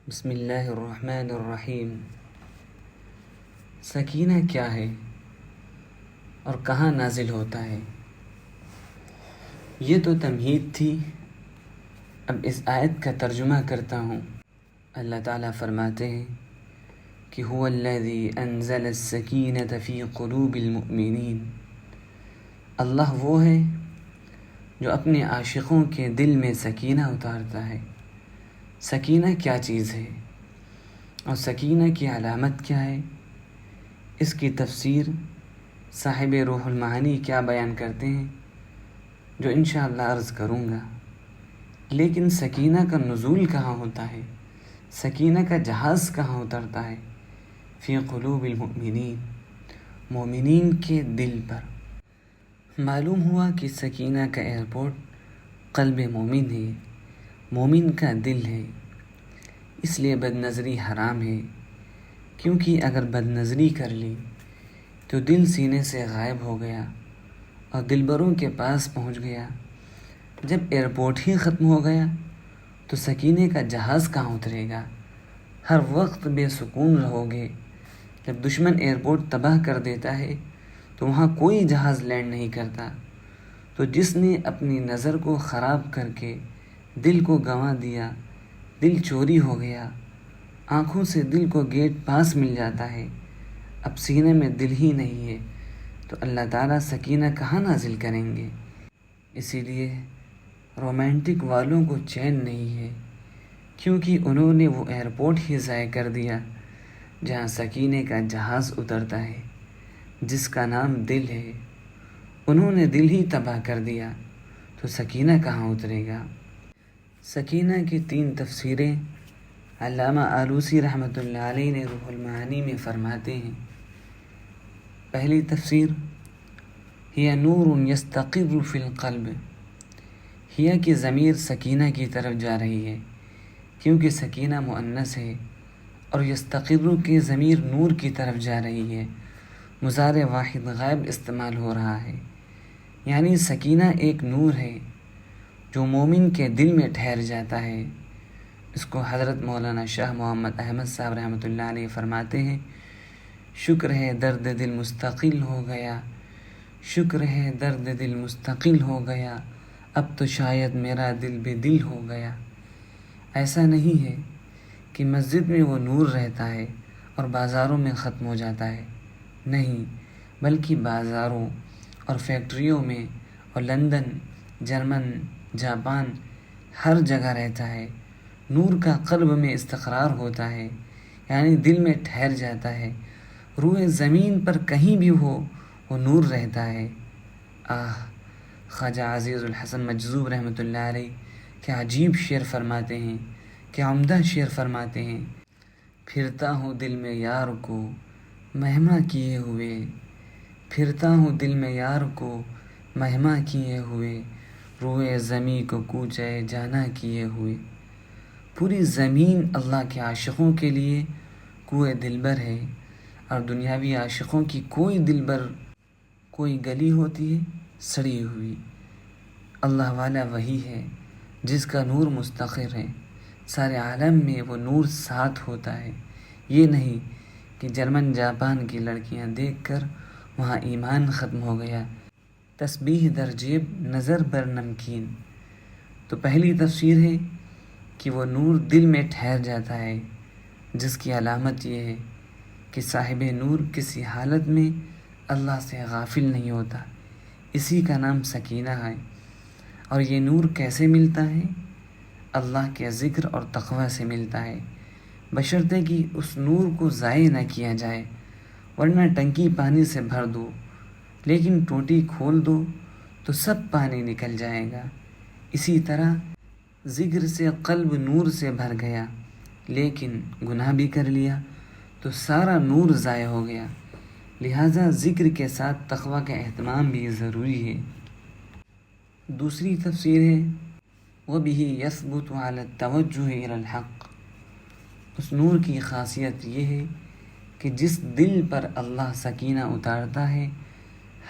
بسم اللہ الرحمن الرحیم۔ سکینہ کیا ہے اور کہاں نازل ہوتا ہے؟ یہ تو تمہید تھی، اب اس آیت کا ترجمہ کرتا ہوں۔ اللہ تعالیٰ فرماتے ہیں کہ هو الذی انزل السکینۃ فی قلوب المؤمنین۔ اللہ وہ ہے جو اپنے عاشقوں کے دل میں سکینہ اتارتا ہے۔ سکینہ کیا چیز ہے اور سکینہ کی علامت کیا ہے؟ اس کی تفسیر صاحب روح المعانی کیا بیان کرتے ہیں، جو انشاءاللہ عرض کروں گا۔ لیکن سکینہ کا نزول کہاں ہوتا ہے؟ سکینہ کا جہاز کہاں اترتا ہے؟ فی قلوب المؤمنین، مومنین کے دل پر۔ معلوم ہوا کہ سکینہ کا ایئرپورٹ قلب مومن ہے، مومن کا دل ہے۔ اس لیے بد نظری حرام ہے، کیونکہ اگر بد نظری کر لی تو دل سینے سے غائب ہو گیا اور دلبروں کے پاس پہنچ گیا۔ جب ایئرپورٹ ہی ختم ہو گیا تو سکینے کا جہاز کہاں اترے گا؟ ہر وقت بے سکون رہو گے۔ جب دشمن ایئرپورٹ تباہ کر دیتا ہے تو وہاں کوئی جہاز لینڈ نہیں کرتا۔ تو جس نے اپنی نظر کو خراب کر کے دل کو گنوا دیا، دل چوری ہو گیا، آنکھوں سے دل کو گیٹ پاس مل جاتا ہے، اب سینے میں دل ہی نہیں ہے، تو اللہ تعالیٰ سکینہ کہاں نازل کریں گے؟ اسی لیے رومانٹک والوں کو چین نہیں ہے، کیونکہ انہوں نے وہ ایئرپورٹ ہی ضائع کر دیا جہاں سکینے کا جہاز اترتا ہے، جس کا نام دل ہے۔ انہوں نے دل ہی تباہ کر دیا تو سکینہ کہاں اترے گا؟ سکینہ کی 3 تفسیریں علامہ آلوسی رحمۃ اللہ علیہ نے روح المعانی میں فرماتے ہیں۔ پہلی تفسیر، ہی نور یستقر فی القلب۔ ہی کی ضمیر سکینہ کی طرف جا رہی ہے، کیونکہ سکینہ مؤنث ہے، اور یستقر کی ضمیر نور کی طرف جا رہی ہے، مضارع واحد غائب استعمال ہو رہا ہے، یعنی سکینہ ایک نور ہے جو مومن کے دل میں ٹھہر جاتا ہے۔ اس کو حضرت مولانا شاہ محمد احمد صاحب رحمۃ اللہ علیہ فرماتے ہیں، شکر ہے درد دل مستقل ہو گیا، شکر ہے درد دل مستقل ہو گیا، اب تو شاید میرا دل بے دل ہو گیا۔ ایسا نہیں ہے کہ مسجد میں وہ نور رہتا ہے اور بازاروں میں ختم ہو جاتا ہے، نہیں، بلکہ بازاروں اور فیکٹریوں میں اور لندن، جرمن، جاپان، ہر جگہ رہتا ہے۔ نور کا قلب میں استقرار ہوتا ہے، یعنی دل میں ٹھہر جاتا ہے۔ روئے زمین پر کہیں بھی ہو وہ نور رہتا ہے۔ خواجہ عزیز الحسن مجذوب رحمۃ اللہ علیہ کیا عجیب شعر فرماتے ہیں، کیا عمدہ شعر فرماتے ہیں۔ پھرتا ہوں دل میں یار کو مہما کیے ہوئے، پھرتا ہوں دل میں یار کو مہما کیے ہوئے، روئے زمیں کو کوچے جانا کیے ہوئے۔ پوری زمین اللہ کے عاشقوں کے لیے کوئے دلبر ہے، اور دنیاوی عاشقوں کی کوئی دلبر، کوئی گلی ہوتی ہے سڑی ہوئی۔ اللہ والا وہی ہے جس کا نور مستقر ہے، سارے عالم میں وہ نور ساتھ ہوتا ہے۔ یہ نہیں کہ جرمن جاپان کی لڑکیاں دیکھ کر وہاں ایمان ختم ہو گیا، تسبیح در جیب نظر بر نمکین۔ تو پہلی تفسیر ہے کہ وہ نور دل میں ٹھہر جاتا ہے، جس کی علامت یہ ہے کہ صاحب نور کسی حالت میں اللہ سے غافل نہیں ہوتا، اسی کا نام سکینہ ہے۔ اور یہ نور کیسے ملتا ہے؟ اللہ کے ذکر اور تقوی سے ملتا ہے، بشرطے کہ اس نور کو ضائع نہ کیا جائے، ورنہ ٹنکی پانی سے بھر دو لیکن ٹوٹی کھول دو تو سب پانی نکل جائے گا۔ اسی طرح ذکر سے قلب نور سے بھر گیا، لیکن گناہ بھی کر لیا تو سارا نور ضائع ہو گیا۔ لہٰذا ذکر کے ساتھ تقوی کا اہتمام بھی ضروری ہے۔ دوسری تفسیر ہے، وَبِهِ يَثْبُتُ عَلَى التَّوَجُّهِ إِلَى الْحَقِّ۔ اس نور کی خاصیت یہ ہے کہ جس دل پر اللہ سکینہ اتارتا ہے،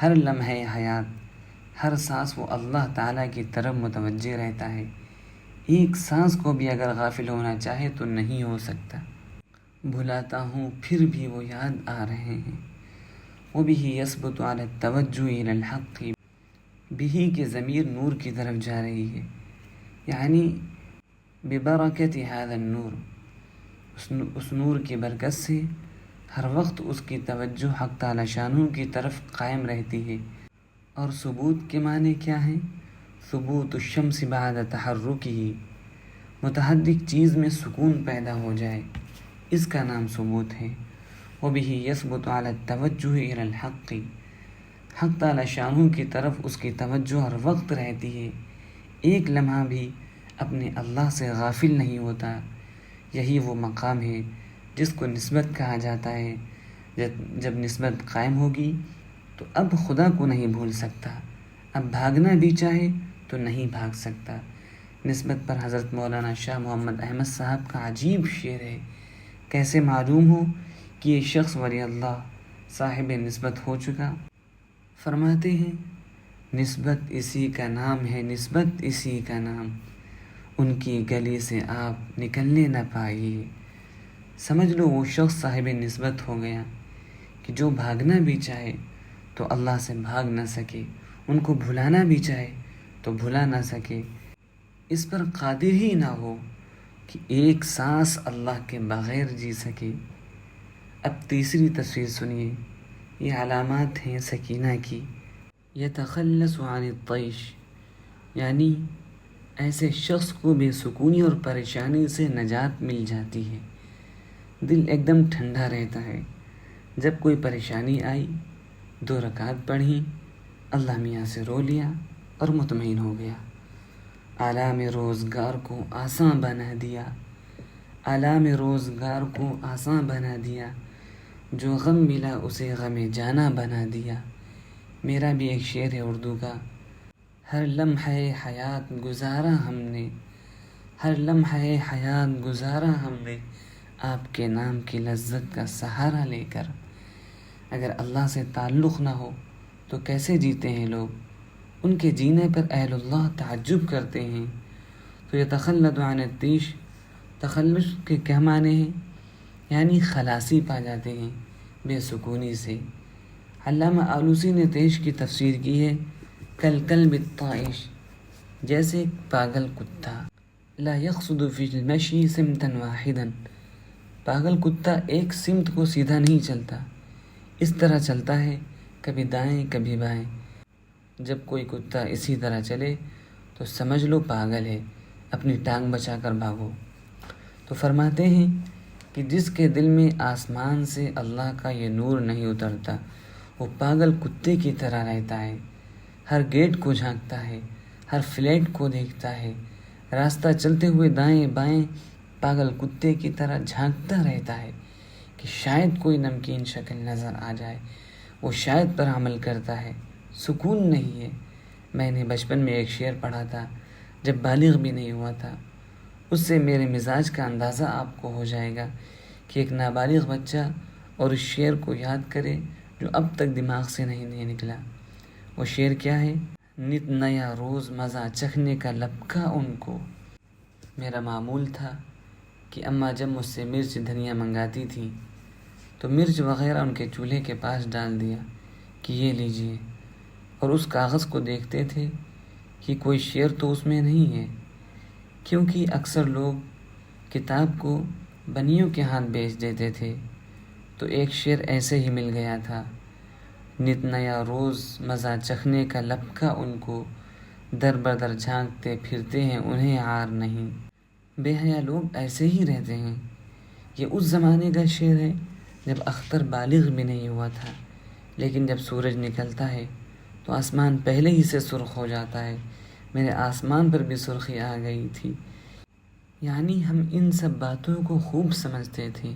ہر لمحہ حیات، ہر سانس وہ اللہ تعالیٰ کی طرف متوجہ رہتا ہے۔ ایک سانس کو بھی اگر غافل ہونا چاہے تو نہیں ہو سکتا۔ بھلاتا ہوں پھر بھی وہ یاد آ رہے ہیں۔ وَبِهِ يَثْبُتُ عَلَى التَّوَجُّهِ إِلَى الْحَقِّ، بھی کہ ضمیر نور کی طرف جا رہی ہے، یعنی ببرکت هذا النور، اس نور کی برکت سے ہر وقت اس کی توجہ حق تعالی شانہ کی طرف قائم رہتی ہے۔ اور ثبوت کے معنی کیا ہیں؟ ثبوت الشمس بعد تحرکہ، متحرک چیز میں سکون پیدا ہو جائے، اس کا نام ثبوت ہے۔ وَبِهِ يَثْبُتُ عَلَى التَّوَجُّهِ إِلَى الْحَقِّ، حق تعالی شانہ کی طرف اس کی توجہ ہر وقت رہتی ہے، ایک لمحہ بھی اپنے اللہ سے غافل نہیں ہوتا۔ یہی وہ مقام ہے جس کو نسبت کہا جاتا ہے۔ جب نسبت قائم ہوگی تو اب خدا کو نہیں بھول سکتا، اب بھاگنا بھی چاہے تو نہیں بھاگ سکتا۔ نسبت پر حضرت مولانا شاہ محمد احمد صاحب کا عجیب شعر ہے۔ کیسے معلوم ہو کہ یہ شخص ولی اللہ صاحب نسبت ہو چکا؟ فرماتے ہیں، نسبت اسی کا نام ہے، نسبت اسی کا نام، ان کی گلی سے آپ نکلنے نہ پائیے۔ سمجھ لو وہ شخص صاحب نسبت ہو گیا کہ جو بھاگنا بھی چاہے تو اللہ سے بھاگ نہ سکے، ان کو بھلانا بھی چاہے تو بھلا نہ سکے، اس پر قادر ہی نہ ہو کہ ایک سانس اللہ کے بغیر جی سکے۔ اب تیسری تصویر سنیے، یہ علامات ہیں سکینہ کی۔ یتخلص عن الطیش، یعنی ایسے شخص کو بے سکونی اور پریشانی سے نجات مل جاتی ہے، دل ایک دم ٹھنڈا رہتا ہے۔ جب کوئی پریشانی آئی، 2 رکعت پڑھی، اللہ میاں سے رو لیا اور مطمئن ہو گیا۔ آلام روزگار کو آسان بنا دیا، آلام روزگار کو آسان بنا دیا، جو غم ملا اسے غم جانا بنا دیا۔ میرا بھی ایک شعر ہے اردو کا، ہر لمحہ حیات گزارا ہم نے، ہر لمحہ حیات گزارا ہم نے، آپ کے نام کی لذت کا سہارا لے کر۔ اگر اللہ سے تعلق نہ ہو تو کیسے جیتے ہیں لوگ؟ ان کے جینے پر اہل اللہ تعجب کرتے ہیں۔ تو یتخلد عن الطیش، تخلص کے کیا معنی ہیں؟ یعنی خلاصی پا جاتے ہیں بے سکونی سے۔ علامہ آلوسی نے طیش کی تفسیر کی ہے، کالکلب الطائش، جیسے پاگل کتا، لا یقصد فی المشی سمتا واحدا، پاگل کتا ایک سمت کو سیدھا نہیں چلتا، اس طرح چلتا ہے کبھی دائیں کبھی بائیں۔ جب کوئی کتا اسی طرح چلے تو سمجھ لو پاگل ہے، اپنی ٹانگ بچا کر بھاگو۔ تو فرماتے ہیں کہ جس کے دل میں آسمان سے اللہ کا یہ نور نہیں اترتا، وہ پاگل کتے کی طرح رہتا ہے، ہر گیٹ کو جھانکتا ہے، ہر فلیٹ کو دیکھتا ہے، راستہ چلتے ہوئے دائیں بائیں پاگل کتے کی طرح جھانکتا رہتا ہے کہ شاید کوئی نمکین شکل نظر آ جائے، وہ شاید پر عمل کرتا ہے، سکون نہیں ہے۔ میں نے بچپن میں ایک شعر پڑھا تھا جب بالغ بھی نہیں ہوا تھا، اس سے میرے مزاج کا اندازہ آپ کو ہو جائے گا کہ ایک نابالغ بچہ اور اس شعر کو یاد کرے جو اب تک دماغ سے نہیں نکلا۔ وہ شعر کیا ہے؟ نت نیا روز مزہ چکھنے کا لپکا ان کو۔ میرا معمول تھا کہ اماں جب مجھ سے مرچ دھنیا منگاتی تھی تو مرچ وغیرہ ان کے چولہے کے پاس ڈال دیا کہ یہ لیجئے، اور اس کاغذ کو دیکھتے تھے کہ کوئی شعر تو اس میں نہیں ہے، کیونکہ اکثر لوگ کتاب کو بنیوں کے ہاتھ بیچ دیتے تھے۔ تو ایک شعر ایسے ہی مل گیا تھا، نت نیا روز مزہ چکھنے کا لپکا ان کو، در بدر جھانکتے پھرتے ہیں انہیں عار نہیں۔ بے حیا لوگ ایسے ہی رہتے ہیں۔ یہ اس زمانے کا شعر ہے جب اختر بالغ بھی نہیں ہوا تھا، لیکن جب سورج نکلتا ہے تو آسمان پہلے ہی سے سرخ ہو جاتا ہے۔ میرے آسمان پر بھی سرخی آ گئی تھی۔ یعنی ہم ان سب باتوں کو خوب سمجھتے تھے،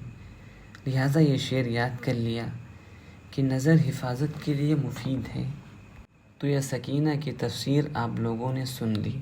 لہٰذا یہ شعر یاد کر لیا کہ نظر حفاظت کے لیے مفید ہے۔ تو یہ سکینہ کی تفسیر آپ لوگوں نے سن لی۔